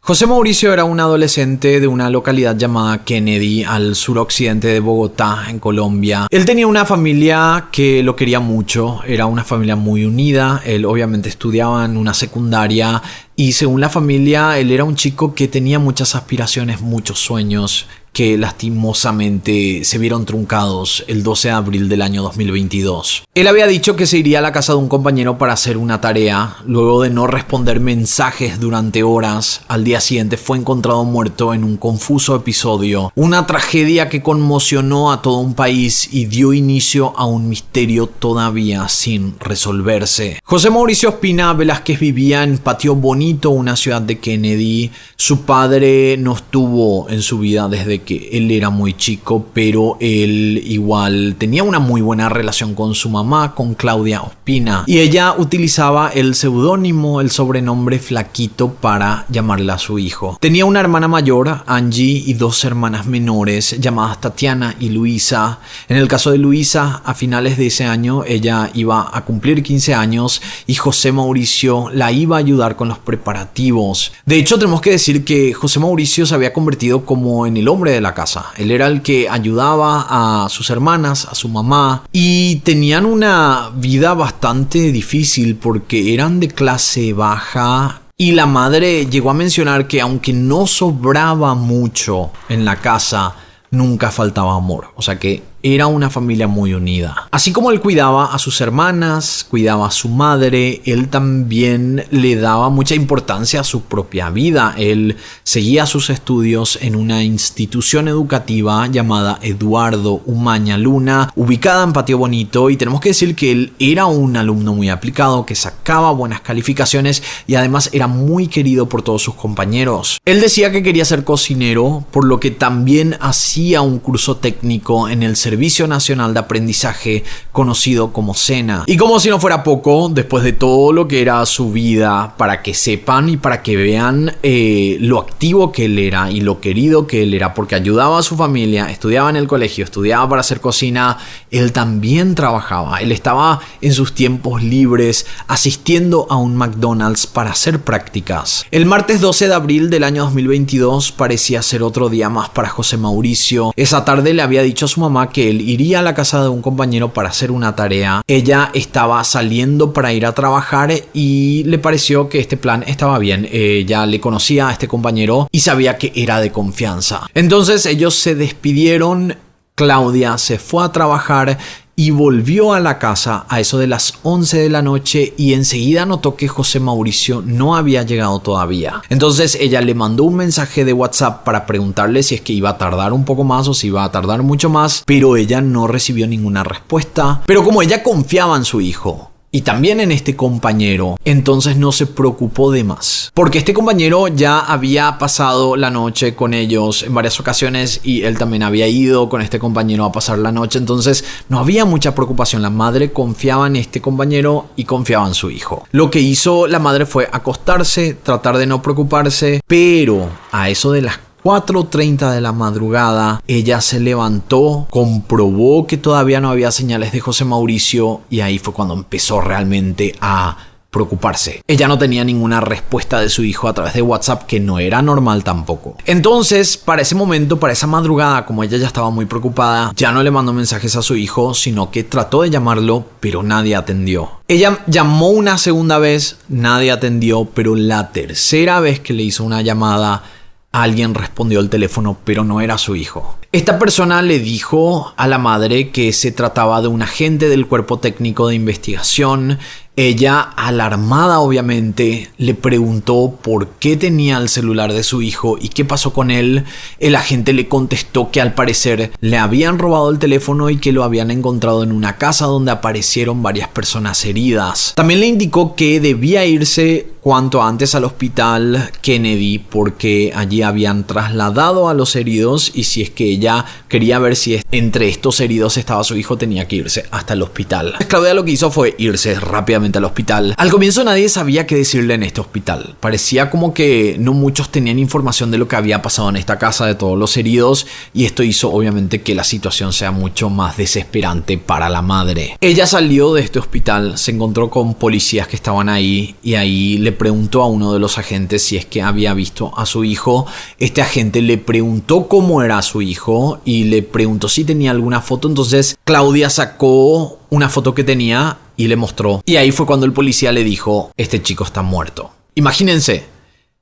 José Mauricio era un adolescente de una localidad llamada Kennedy, al suroccidente de Bogotá, en Colombia. Él tenía una familia que lo quería mucho, era una familia muy unida. Él obviamente estudiaba en una secundaria y según la familia, él era un chico que tenía muchas aspiraciones, muchos sueños que lastimosamente se vieron truncados el 12 de abril del año 2022. Él había dicho que se iría a la casa de un compañero para hacer una tarea. Luego de no responder mensajes durante horas, al día siguiente fue encontrado muerto en un confuso episodio. Una tragedia que conmocionó a todo un país y dio inicio a un misterio todavía sin resolverse. José Mauricio Ospina Velázquez vivía en Patio Bonito, una ciudad de Kennedy. Su padre no estuvo en su vida desde que él era muy chico, pero él igual tenía una muy buena relación con su mamá, con Claudia Ospina, y ella utilizaba el seudónimo, el sobrenombre Flaquito para llamarle a su hijo. Tenía una hermana mayor, Angie, y dos hermanas menores llamadas Tatiana y Luisa. En el caso de Luisa, a finales de ese año ella iba a cumplir 15 años y José Mauricio la iba a ayudar con los preparativos. De hecho, tenemos que decir que José Mauricio se había convertido como en el hombre de la casa. Él era el que ayudaba a sus hermanas, a su mamá, y tenían una vida bastante difícil porque eran de clase baja. Y la madre llegó a mencionar que aunque no sobraba mucho en la casa, nunca faltaba amor. O sea que era una familia muy unida. Así como él cuidaba a sus hermanas, cuidaba a su madre, él también le daba mucha importancia a su propia vida. Él seguía sus estudios en una institución educativa llamada Eduardo Umaña Luna, ubicada en Patio Bonito, y tenemos que decir que él era un alumno muy aplicado, que sacaba buenas calificaciones y además era muy querido por todos sus compañeros. Él decía que quería ser cocinero, por lo que también hacía un curso técnico en el Servicio Nacional de Aprendizaje, conocido como SENA. Y como si no fuera poco, después de todo lo que era su vida, para que sepan y para que vean lo activo que él era y lo querido que él era, porque ayudaba a su familia, estudiaba en el colegio, estudiaba para hacer cocina, él también trabajaba. Él estaba en sus tiempos libres asistiendo a un McDonald's para hacer prácticas. El martes 12 de abril del año 2022 parecía ser otro día más para José Mauricio. Esa tarde le había dicho a su mamá que él iría a la casa de un compañero para hacer una tarea. Ella estaba saliendo para ir a trabajar y le pareció que este plan estaba bien. Ella le conocía a este compañero y sabía que era de confianza. Entonces ellos se despidieron. Claudia se fue a trabajar y volvió a la casa a eso de las 11 de la noche y enseguida notó que José Mauricio no había llegado todavía. Entonces ella le mandó un mensaje de WhatsApp para preguntarle si es que iba a tardar un poco más o si iba a tardar mucho más, pero ella no recibió ninguna respuesta. Pero como ella confiaba en su hijo y también en este compañero, entonces no se preocupó de más. Porque este compañero ya había pasado la noche con ellos en varias ocasiones y él también había ido con este compañero a pasar la noche. Entonces no había mucha preocupación. La madre confiaba en este compañero y confiaba en su hijo. Lo que hizo la madre fue acostarse, tratar de no preocuparse, pero a eso de las 4:30 de la madrugada, ella se levantó, comprobó que todavía no había señales de José Mauricio y ahí fue cuando empezó realmente a preocuparse. Ella no tenía ninguna respuesta de su hijo a través de WhatsApp, que no era normal tampoco. Entonces, para ese momento, para esa madrugada, como ella ya estaba muy preocupada, ya no le mandó mensajes a su hijo, sino que trató de llamarlo, pero nadie atendió. Ella llamó una segunda vez, nadie atendió, pero la tercera vez que le hizo una llamada, alguien respondió el teléfono, pero no era su hijo. Esta persona le dijo a la madre que se trataba de un agente del Cuerpo Técnico de Investigación. Ella, alarmada obviamente, le preguntó por qué tenía el celular de su hijo y qué pasó con él. El agente le contestó que al parecer le habían robado el teléfono y que lo habían encontrado en una casa donde aparecieron varias personas heridas. También le indicó que debía irse cuanto antes al hospital Kennedy porque allí habían trasladado a los heridos y si es que ella quería ver si entre estos heridos estaba su hijo, tenía que irse hasta el hospital. Claudia lo que hizo fue irse rápidamente al hospital. Al comienzo nadie sabía qué decirle en este hospital. Parecía como que no muchos tenían información de lo que había pasado en esta casa, de todos los heridos, y esto hizo obviamente que la situación sea mucho más desesperante para la madre. Ella salió de este hospital, se encontró con policías que estaban ahí y ahí le preguntó a uno de los agentes si es que había visto a su hijo. Este agente le preguntó cómo era su hijo y le preguntó si tenía alguna foto. Entonces Claudia sacó una foto que tenía y le mostró. Y ahí fue cuando el policía le dijo: este chico está muerto. Imagínense,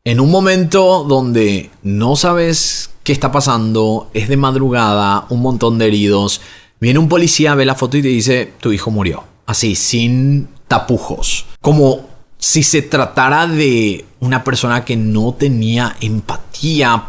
en un momento donde no sabes qué está pasando, es de madrugada, un montón de heridos, viene un policía, ve la foto y te dice: tu hijo murió. Así, sin tapujos. Como si se tratara de una persona que no tenía empatía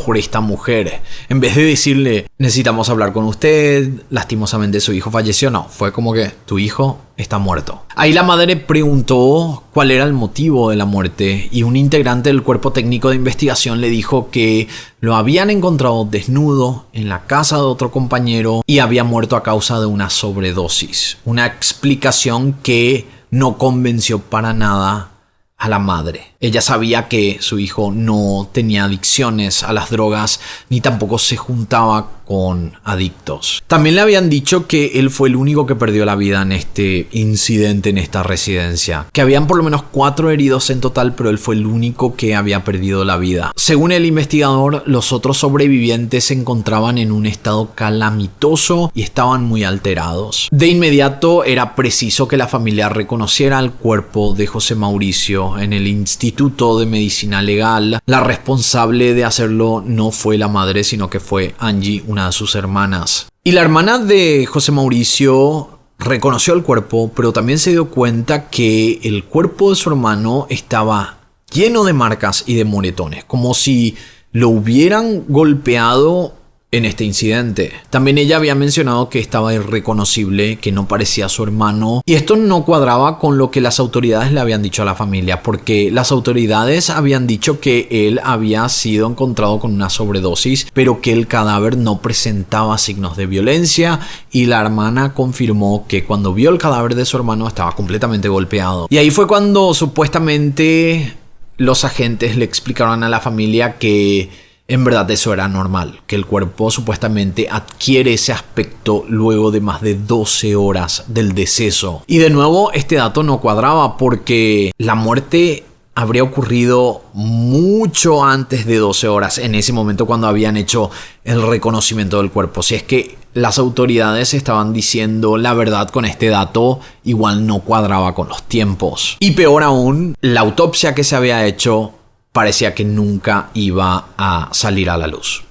por esta mujer. En vez de decirle: necesitamos hablar con usted, lastimosamente su hijo falleció. No, fue como que tu hijo está muerto. Ahí la madre preguntó cuál era el motivo de la muerte y un integrante del cuerpo técnico de investigación le dijo que lo habían encontrado desnudo en la casa de otro compañero y había muerto a causa de una sobredosis. Una explicación que no convenció para nada a la madre. Ella sabía que su hijo no tenía adicciones a las drogas ni tampoco se juntaba con adictos. También le habían dicho que él fue el único que perdió la vida en este incidente en esta residencia. Que habían por lo menos 4 heridos en total, pero él fue el único que había perdido la vida. Según el investigador, los otros sobrevivientes se encontraban en un estado calamitoso y estaban muy alterados. De inmediato era preciso que la familia reconociera el cuerpo de José Mauricio en el Instituto de Medicina Legal. La responsable de hacerlo no fue la madre, sino que fue Angie, una de sus hermanas. Y la hermana de José Mauricio reconoció el cuerpo, pero también se dio cuenta que el cuerpo de su hermano estaba lleno de marcas y de moretones, como si lo hubieran golpeado en este incidente. También ella había mencionado que estaba irreconocible, que no parecía su hermano, y esto no cuadraba con lo que las autoridades le habían dicho a la familia, porque las autoridades habían dicho que él había sido encontrado con una sobredosis, pero que el cadáver no presentaba signos de violencia, y la hermana confirmó que cuando vio el cadáver de su hermano estaba completamente golpeado. Y ahí fue cuando supuestamente los agentes le explicaron a la familia que en verdad eso era normal, que el cuerpo supuestamente adquiere ese aspecto luego de más de 12 horas del deceso. Y de nuevo este dato no cuadraba porque la muerte habría ocurrido mucho antes de 12 horas, en ese momento cuando habían hecho el reconocimiento del cuerpo. Si es que las autoridades estaban diciendo la verdad con este dato, igual no cuadraba con los tiempos. Y peor aún, la autopsia que se había hecho parecía que nunca iba a salir a la luz.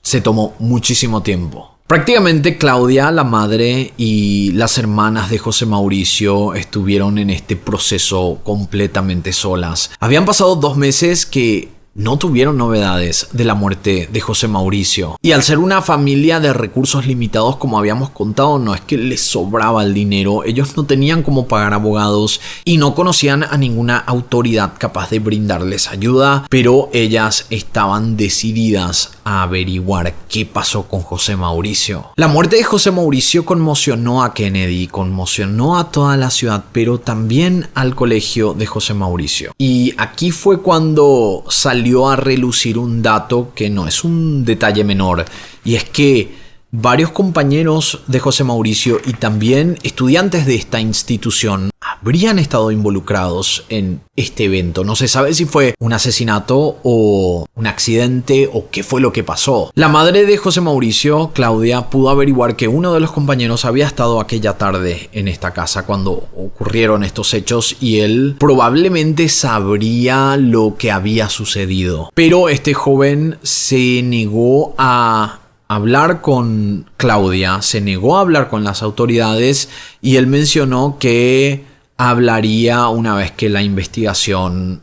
Se tomó muchísimo tiempo. Prácticamente Claudia, la madre, y las hermanas de José Mauricio estuvieron en este proceso completamente solas. Habían pasado 2 meses que no tuvieron novedades de la muerte de José Mauricio. Y al ser una familia de recursos limitados, como habíamos contado, no es que les sobraba el dinero. Ellos no tenían cómo pagar abogados y no conocían a ninguna autoridad capaz de brindarles ayuda, pero ellas estaban decididas a averiguar qué pasó con José Mauricio. La muerte de José Mauricio conmocionó a Kennedy, conmocionó a toda la ciudad, pero también al colegio de José Mauricio. Y aquí fue cuando salió a relucir un dato que no es un detalle menor, y es que varios compañeros de José Mauricio y también estudiantes de esta institución habrían estado involucrados en este evento. No se sabe si fue un asesinato o un accidente o qué fue lo que pasó. La madre de José Mauricio, Claudia, pudo averiguar que uno de los compañeros había estado aquella tarde en esta casa cuando ocurrieron estos hechos y él probablemente sabría lo que había sucedido. Pero este joven se negó a hablar con Claudia, se negó a hablar con las autoridades y él mencionó que hablaría una vez que la investigación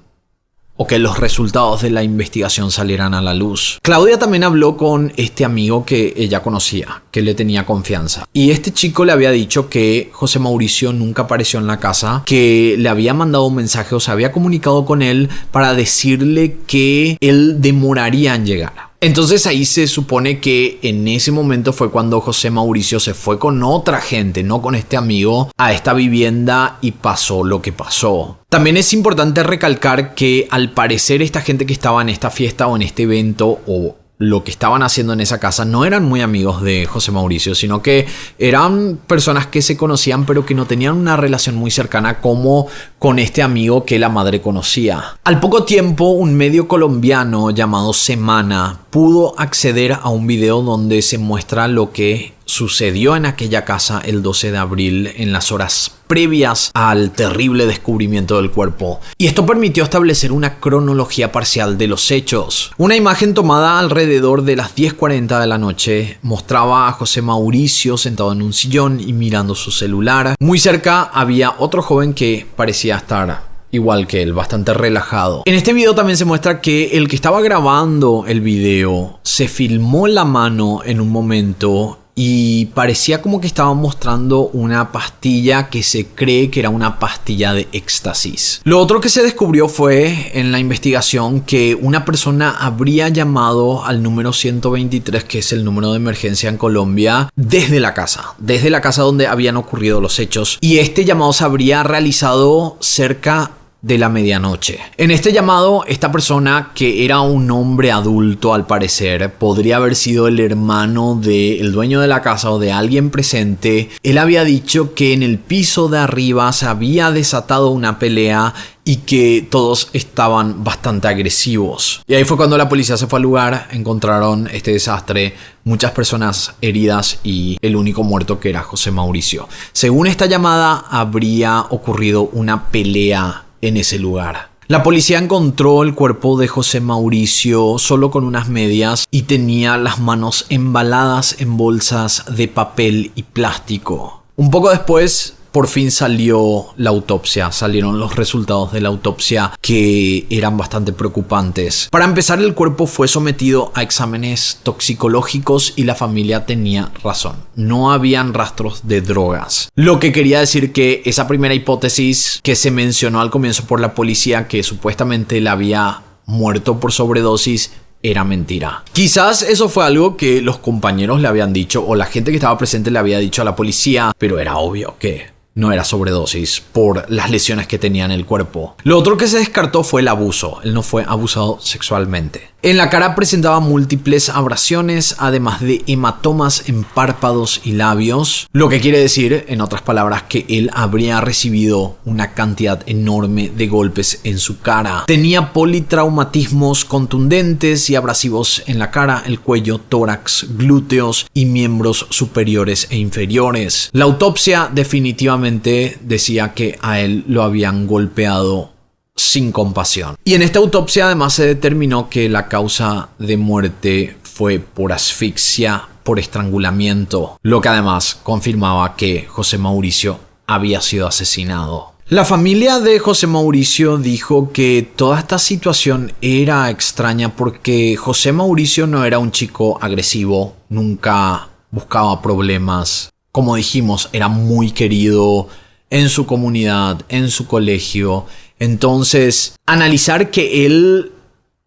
o que los resultados de la investigación salieran a la luz. Claudia también habló con este amigo que ella conocía, que le tenía confianza. Y este chico le había dicho que José Mauricio nunca apareció en la casa, que le había mandado un mensaje o se había comunicado con él para decirle que él demoraría en llegar. Entonces ahí se supone que en ese momento fue cuando José Mauricio se fue con otra gente, no con este amigo, a esta vivienda y pasó lo que pasó. También es importante recalcar que al parecer esta gente que estaba en esta fiesta o en este evento o lo que estaban haciendo en esa casa no eran muy amigos de José Mauricio, sino que eran personas que se conocían pero que no tenían una relación muy cercana como con este amigo que la madre conocía. Al poco tiempo, un medio colombiano llamado Semana pudo acceder a un video donde se muestra lo que sucedió en aquella casa el 12 de abril en las horas previas al terrible descubrimiento del cuerpo. Y esto permitió establecer una cronología parcial de los hechos. Una imagen tomada alrededor de las 10:40 de la noche mostraba a José Mauricio sentado en un sillón y mirando su celular. Muy cerca había otro joven que parecía estar igual que él, bastante relajado. En este video también se muestra que el que estaba grabando el video se filmó la mano en un momento y parecía como que estaba mostrando una pastilla que se cree que era una pastilla de éxtasis. Lo otro que se descubrió fue en la investigación que una persona habría llamado al número 123, que es el número de emergencia en Colombia, desde la casa donde habían ocurrido los hechos, y este llamado se habría realizado cerca de la medianoche. En este llamado, esta persona, que era un hombre adulto al parecer, podría haber sido el hermano del dueño de la casa o de alguien presente. Él había dicho que en el piso de arriba se había desatado una pelea y que todos estaban bastante agresivos. Y ahí fue cuando la policía se fue al lugar, encontraron este desastre, muchas personas heridas y el único muerto, que era José Mauricio. Según esta llamada, habría ocurrido una pelea en ese lugar. La policía encontró el cuerpo de José Mauricio solo con unas medias y tenía las manos embaladas en bolsas de papel y plástico. Un poco después, por fin salió la autopsia, salieron los resultados de la autopsia, que eran bastante preocupantes. Para empezar, el cuerpo fue sometido a exámenes toxicológicos y la familia tenía razón. No habían rastros de drogas. Lo que quería decir que esa primera hipótesis que se mencionó al comienzo por la policía, que supuestamente él había muerto por sobredosis, era mentira. Quizás eso fue algo que los compañeros le habían dicho o la gente que estaba presente le había dicho a la policía, pero era obvio que no era sobredosis por las lesiones que tenía en el cuerpo. Lo otro que se descartó fue el abuso. Él no fue abusado sexualmente. En la cara presentaba múltiples abrasiones, además de hematomas en párpados y labios, lo que quiere decir, en otras palabras, que él habría recibido una cantidad enorme de golpes en su cara. Tenía politraumatismos contundentes y abrasivos en la cara, el cuello, tórax, glúteos y miembros superiores e inferiores. La autopsia definitivamente decía que a él lo habían golpeado sin compasión. Y en esta autopsia además se determinó que la causa de muerte fue por asfixia por estrangulamiento, lo que además confirmaba que José Mauricio había sido asesinado. La familia de José Mauricio dijo que toda esta situación era extraña porque José Mauricio no era un chico agresivo, nunca buscaba problemas. Como dijimos, era muy querido en su comunidad, en su colegio. Entonces, analizar que él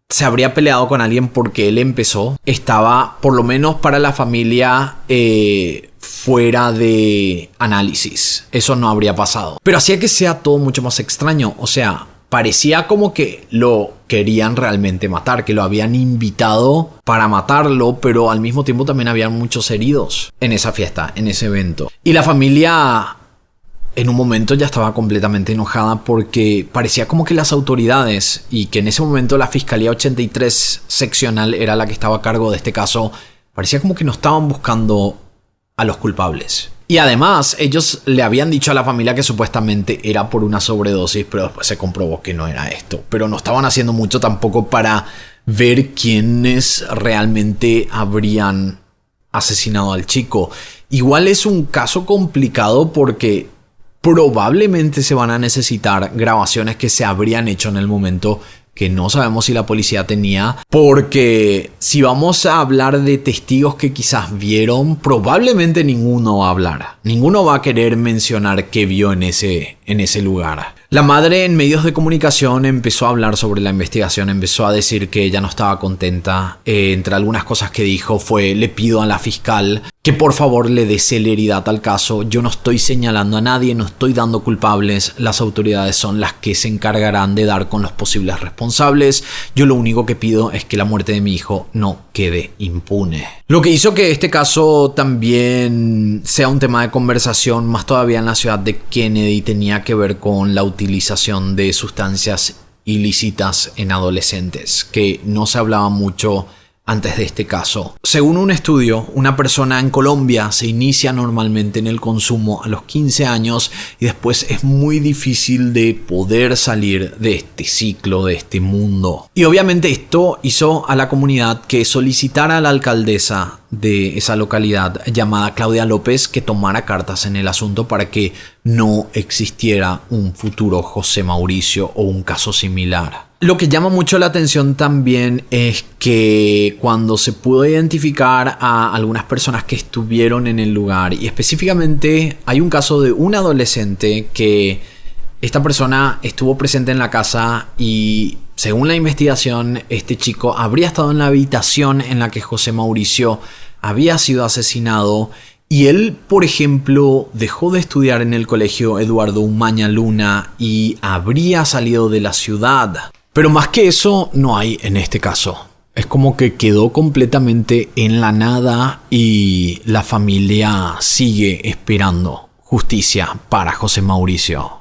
se habría peleado con alguien porque él empezó, estaba, por lo menos para la familia, fuera de análisis. Eso no habría pasado. Pero hacía que sea todo mucho más extraño. O sea, parecía como que lo querían realmente matar, que lo habían invitado para matarlo, pero al mismo tiempo también habían muchos heridos en esa fiesta, en ese evento. Y la familia en un momento ya estaba completamente enojada porque parecía como que las autoridades, y que en ese momento la Fiscalía 83 seccional era la que estaba a cargo de este caso, parecía como que no estaban buscando a los culpables. Y además ellos le habían dicho a la familia que supuestamente era por una sobredosis, pero después se comprobó que no era esto. Pero no estaban haciendo mucho tampoco para ver quiénes realmente habrían asesinado al chico. Igual es un caso complicado porque probablemente se van a necesitar grabaciones que se habrían hecho en el momento, que no sabemos si la policía tenía, porque si vamos a hablar de testigos que quizás vieron, probablemente ninguno va a hablar. Ninguno va a querer mencionar qué vio en ese lugar. La madre en medios de comunicación empezó a hablar sobre la investigación, empezó a decir que ella no estaba contenta. Entre algunas cosas que dijo fue: le pido a la fiscal que por favor le dé celeridad al caso. Yo no estoy señalando a nadie, no estoy dando culpables. Las autoridades son las que se encargarán de dar con los posibles responsables. Yo lo único que pido es que la muerte de mi hijo no quede impune. Lo que hizo que este caso también sea un tema de conversación, más todavía en la ciudad de Kennedy, tenía que ver con la utilización de sustancias ilícitas en adolescentes, que no se hablaba mucho antes de este caso. Según un estudio, una persona en Colombia se inicia normalmente en el consumo a los 15 años y después es muy difícil de poder salir de este ciclo, de este mundo. Y obviamente esto hizo a la comunidad que solicitara a la alcaldesa de esa localidad llamada Claudia López que tomara cartas en el asunto para que no existiera un futuro José Mauricio o un caso similar. Lo que llama mucho la atención también es que cuando se pudo identificar a algunas personas que estuvieron en el lugar, y específicamente hay un caso de un adolescente que esta persona estuvo presente en la casa y según la investigación este chico habría estado en la habitación en la que José Mauricio había sido asesinado. Y él, por ejemplo, dejó de estudiar en el colegio Eduardo Umaña Luna y habría salido de la ciudad. Pero más que eso no hay en este caso. Es como que quedó completamente en la nada y la familia sigue esperando justicia para José Mauricio.